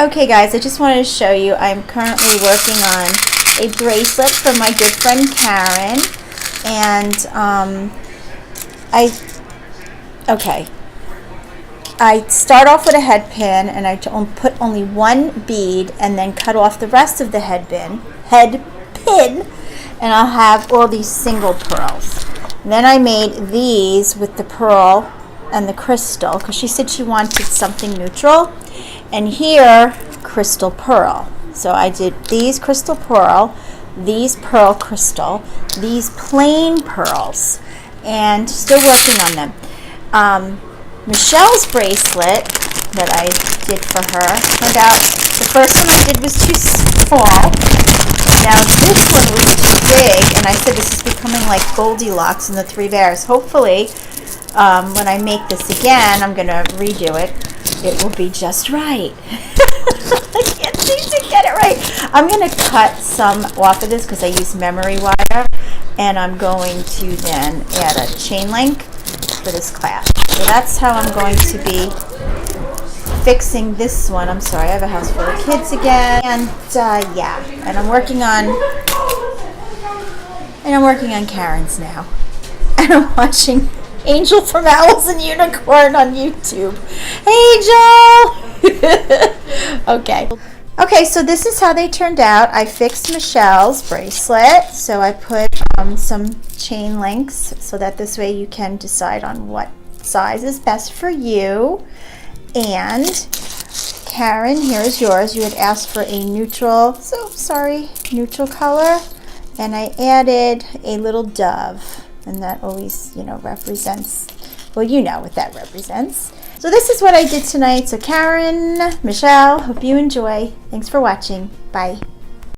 Okay guys, I just wanted to show you, I'm currently working on a bracelet from my good friend Karen, and I start off with a head pin, and I put only one bead and then cut off the rest of the head pin, and I'll have all these single pearls. And then I made these with the pearl and the crystal because she said she wanted something neutral, and here crystal pearl. So I did these crystal pearl, these pearl crystal, these plain pearls, and still working on them. Michelle's bracelet that I did for her turned out, the first one I did was too small. Now this one was too big, and I said this is becoming like Goldilocks and the Three Bears. Hopefully when I make this again, I'm going to redo it. It will be just right. I can't seem to get it right. I'm going to cut some off of this because I use memory wire, and I'm going to then add a chain link for this clasp. So that's how I'm going to be fixing this one. I'm sorry, I have a house full of kids again, and yeah, and I'm working on Karen's now, and I'm watching Angel from Owls and Unicorn on YouTube. Angel! Okay, so this is how they turned out. I fixed Michelle's bracelet, so I put some chain links so that this way you can decide on what size is best for you. And Karen, here's yours. You had asked for a neutral, neutral color, and I added a little dove. And that always, represents, well, you know what that represents. So this is what I did tonight. So Karen, Michelle, hope you enjoy. Thanks for watching. Bye.